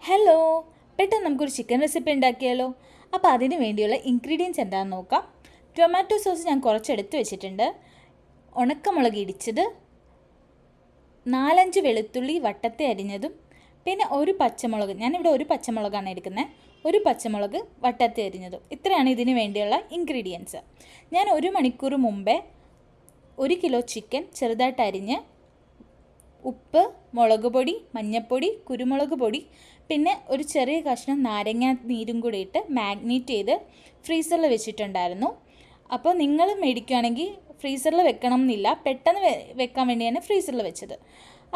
Hello, പെട്ടെന്ന് നമുക്കൊരു chicken recipe ഉണ്ടാക്കിയാലോ? അപ്പോൾ അതിന് വേണ്ടിയുള്ള ഇൻഗ്രീഡിയൻസ് എന്താണെന്ന് നോക്കാം. ടൊമാറ്റോ സോസ് ഞാൻ കുറച്ചെടുത്ത് വെച്ചിട്ടുണ്ട്. ഉണക്കമുളക് ഇടിച്ചത്, 4-5 വെളുത്തുള്ളി വട്ടത്തെ അരിഞ്ഞതും, പിന്നെ ഒരു പച്ചമുളക്, ഞാനിവിടെ ഒരു പച്ചമുളകാണ് എടുക്കുന്നത്, ഒരു പച്ചമുളക് വട്ടത്തെ അരിഞ്ഞതും. ഇത്രയാണ് ഇതിന് വേണ്ടിയുള്ള ഇൻഗ്രീഡിയൻസ്. ഞാൻ 1 മണിക്കൂർ മുമ്പേ 1 കിലോ ചിക്കൻ ചെറുതായിട്ട് അരിഞ്ഞ് ഉപ്പ്, മുളക് പൊടി, മഞ്ഞൾപ്പൊടി, കുരുമുളക് പൊടി, പിന്നെ ഒരു ചെറിയ കഷ്ണം നാരങ്ങ നീരും കൂടി ഇട്ട് മാഗ്നേറ്റ് ചെയ്ത് ഫ്രീസറിൽ വെച്ചിട്ടുണ്ടായിരുന്നു. അപ്പോൾ നിങ്ങൾ മേടിക്കുകയാണെങ്കിൽ ഫ്രീസറിൽ വെക്കണം എന്നില്ല, പെട്ടെന്ന് വെക്കാൻ വേണ്ടിയാണ് ഫ്രീസറിൽ വെച്ചത്.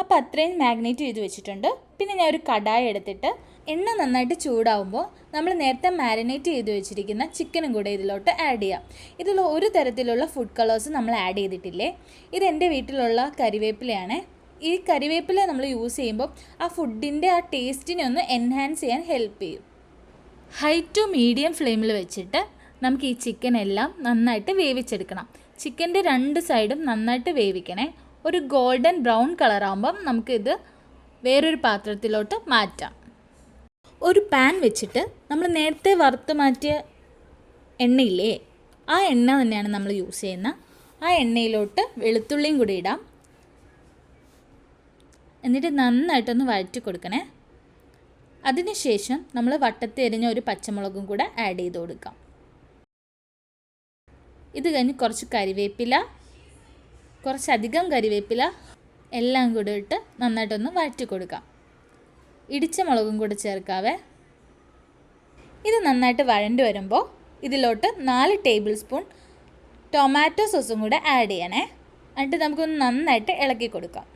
അപ്പോൾ അത്രയും മാഗ്നേറ്റ് ചെയ്ത് വെച്ചിട്ടുണ്ട്. പിന്നെ ഞാൻ ഒരു കടായി എടുത്തിട്ട് എണ്ണ നന്നായിട്ട് ചൂടാവുമ്പോൾ നമ്മൾ നേരത്തെ മാരിനേറ്റ് ചെയ്ത് വെച്ചിരിക്കുന്ന ചിക്കനും കൂടെ ഇതിലോട്ട് ആഡ് ചെയ്യാം. ഇതിൽ ഒരു തരത്തിലുള്ള ഫുഡ് കളേഴ്സ് നമ്മൾ ആഡ് ചെയ്തിട്ടില്ലേ. ഇത് എൻ്റെ വീട്ടിലുള്ള കരിവേപ്പിലയാണ്. ഈ കരിവേപ്പില നമ്മൾ യൂസ് ചെയ്യുമ്പോൾ ആ ഫുഡിൻ്റെ ആ ടേസ്റ്റിനെ ഒന്ന് എൻഹാൻസ് ചെയ്യാൻ ഹെൽപ്പ് ചെയ്യും. ഹൈ ടു മീഡിയം ഫ്ലെയിമിൽ വെച്ചിട്ട് നമുക്ക് ഈ ചിക്കൻ എല്ലാം നന്നായിട്ട് വേവിച്ചെടുക്കണം. ചിക്കൻ്റെ 2 സൈഡും നന്നായിട്ട് വേവിക്കണേ. ഒരു ഗോൾഡൻ ബ്രൗൺ കളറാകുമ്പം നമുക്കിത് വേറൊരു പാത്രത്തിലോട്ട് മാറ്റാം. ഒരു പാൻ വെച്ചിട്ട് നമ്മൾ നേരത്തെ വറുത്ത് മാറ്റിയ എണ്ണയില്ലേ, ആ എണ്ണ തന്നെയാണ് നമ്മൾ യൂസ് ചെയ്യുന്നത്. ആ എണ്ണയിലോട്ട് വെളുത്തുള്ളിയും കൂടി ഇടാം. എന്നിട്ട് നന്നായിട്ടൊന്ന് വഴറ്റി കൊടുക്കണേ. അതിനുശേഷം നമ്മൾ വട്ടത്തി എരിഞ്ഞ ഒരു പച്ചമുളകും കൂടെ ആഡ് ചെയ്ത് കൊടുക്കാം. ഇത് കഴിഞ്ഞ് കുറച്ച് കരിവേപ്പില, കുറച്ചധികം കരിവേപ്പില എല്ലാം കൂടെ ഇട്ട് നന്നായിട്ടൊന്ന് വഴറ്റി കൊടുക്കാം. ഇടിച്ച മുളകും കൂടെ ചേർക്കാവേ. ഇത് നന്നായിട്ട് വഴണ്ടി വരുമ്പോൾ ഇതിലോട്ട് 4 ടേബിൾ സ്പൂൺ ടൊമാറ്റോ സോസും കൂടെ ആഡ് ചെയ്യണേ. എന്നിട്ട് നമുക്കൊന്ന് നന്നായിട്ട് ഇളക്കി കൊടുക്കാം.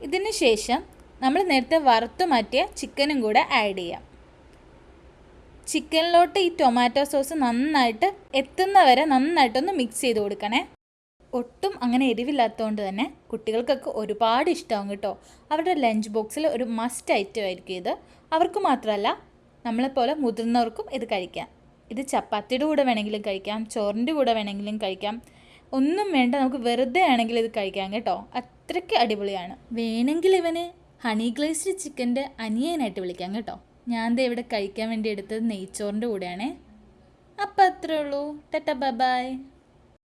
ഇതിന് ശേഷം നമ്മൾ നേരത്തെ വറുത്ത് മാറ്റിയ ചിക്കനും കൂടെ ആഡ് ചെയ്യാം. ചിക്കനിലോട്ട് ഈ ടൊമാറ്റോ സോസ് നന്നായിട്ട് എത്തുന്നവരെ നന്നായിട്ടൊന്ന് മിക്സ് ചെയ്ത് കൊടുക്കണേ. ഒട്ടും അങ്ങനെ എരിവില്ലാത്തതുകൊണ്ട് തന്നെ കുട്ടികൾക്കൊക്കെ ഒരുപാട് ഇഷ്ടമാകും കേട്ടോ. അവരുടെ ലഞ്ച് ബോക്സിൽ ഒരു മസ്റ്റ് ഐറ്റം ആയിരിക്കും ഇത്. അവർക്ക് മാത്രമല്ല, നമ്മളെപ്പോലെ മുതിർന്നവർക്കും ഇത് കഴിക്കാം. ഇത് ചപ്പാത്തിയുടെ കൂടെ വേണമെങ്കിലും കഴിക്കാം, ചോറിൻ്റെ കൂടെ വേണമെങ്കിലും കഴിക്കാം. ഒന്നും വേണ്ട, നമുക്ക് വെറുതെ ആണെങ്കിൽ ഇത് കഴിക്കാം കേട്ടോ. അത്രയ്ക്ക് അടിപൊളിയാണ്. വേണമെങ്കിൽ ഇവന് ഹണി ഗ്ലേസ്ഡ് ചിക്കൻ്റെ അനിയനായിട്ട് വിളിക്കാം കേട്ടോ. ഞാൻ ദേ ഇവിടെ കഴിക്കാൻ വേണ്ടി എടുത്തത് നെയ്ച്ചോറിൻ്റെ കൂടെയാണേ. അപ്പം അത്രേ ഉള്ളൂ. Tata bye bye.